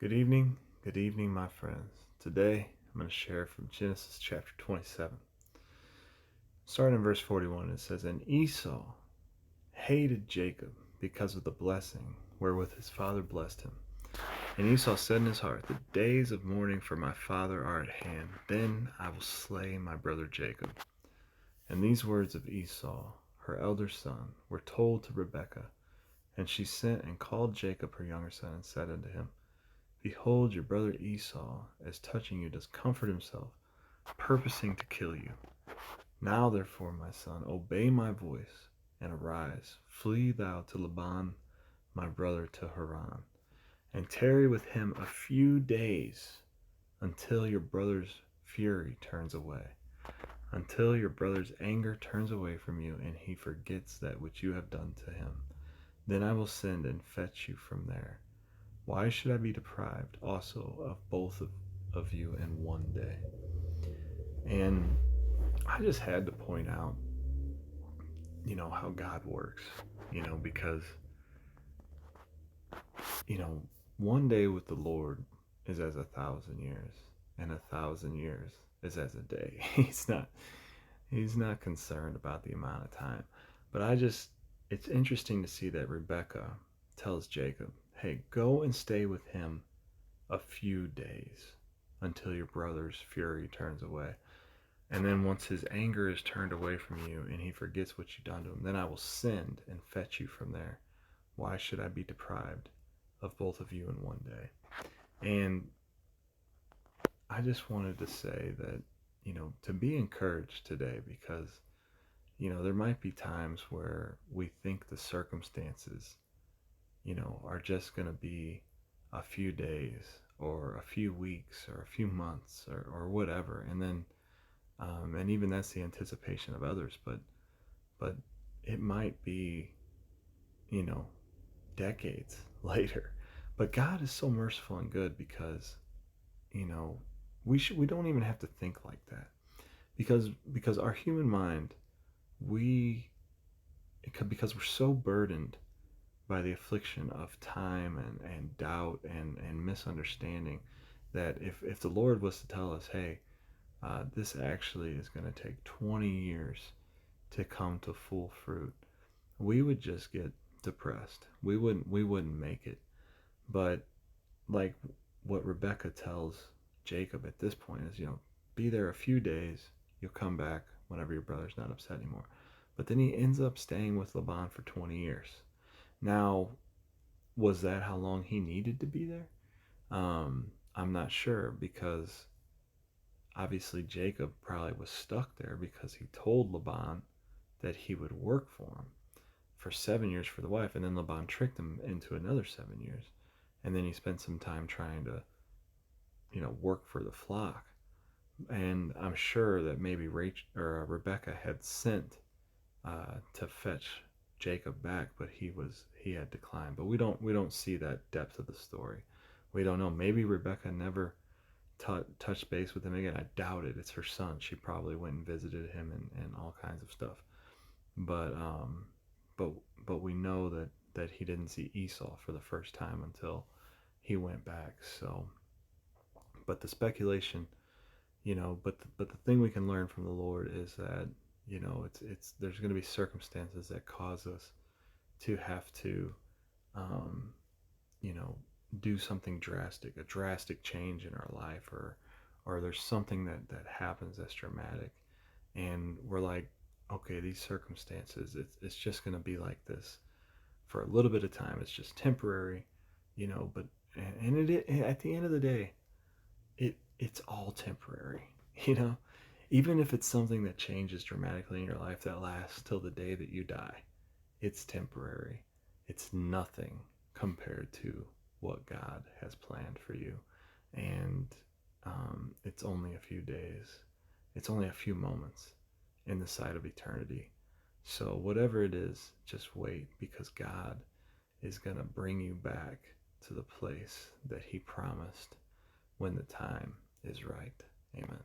Good evening, my friends. Today I'm going to share from Genesis chapter 27. Starting in verse 41, it says, And Esau hated Jacob because of the blessing wherewith his father blessed him. And Esau said in his heart, The days of mourning for my father are at hand. Then I will slay my brother Jacob. And these words of Esau, her elder son, were told to Rebekah. And she sent and called Jacob her younger son, and said unto him, Behold, your brother Esau, as touching you, does comfort himself, purposing to kill you. Now therefore, my son, obey my voice, and arise, flee thou to Laban my brother to Haran, and tarry with him a few days, until your brother's fury turns away, until your brother's anger turns away from you, and he forgets that which you have done to him. Then I will send and fetch you from there. Why should I be deprived also of both of you in one day? And I just had to point out, how God works, because, one day with the Lord is as 1,000 years, and 1,000 years is as a day. He's not concerned about the amount of time. But it's interesting to see that Rebekah tells Jacob, hey, go and stay with him a few days until your brother's fury turns away. And then once his anger is turned away from you and he forgets what you've done to him, then I will send and fetch you from there. Why should I be deprived of both of you in one day? And I just wanted to say that, to be encouraged today, because, there might be times where we think the circumstances are just going to be a few days or a few weeks or a few months or whatever. And then, and even that's the anticipation of others, but it might be, decades later. But God is so merciful and good because, we don't even have to think like that, because our human mind, because we're so burdened by the affliction of time and doubt and misunderstanding, that if the Lord was to tell us, hey, this actually is going to take 20 years to come to full fruit, we would just get depressed. We wouldn't make it. But like what Rebekah tells Jacob at this point is, be there a few days, you'll come back whenever your brother's not upset anymore. But then he ends up staying with Laban for 20 years. Now, was that how long he needed to be there? I'm not sure, because obviously Jacob probably was stuck there because he told Laban that he would work for him for 7 years for the wife, and then Laban tricked him into another 7 years, and then he spent some time trying to, work for the flock. And I'm sure that maybe Rebekah had sent to fetch Jacob back, but he had declined. But we don't see that depth of the story. We don't know. Maybe Rebekah never touched base with him again. I doubt it. It's her son. She probably went and visited him and all kinds of stuff. But we know that he didn't see Esau for the first time until he went back. So, but the speculation, but the thing we can learn from the Lord is that, it's there's going to be circumstances that cause us to have to, do something drastic, a drastic change in our life, or there's something that happens that's dramatic, and we're like, okay, these circumstances, it's just going to be like this for a little bit of time. It's just temporary, but and at the end of the day, it's all temporary, even if it's something that changes dramatically in your life that lasts till the day that you die. It's temporary. It's nothing compared to what God has planned for you. And it's only a few days. It's only a few moments in the sight of eternity. So whatever it is, just wait, because God is going to bring you back to the place that he promised when the time is right. Amen.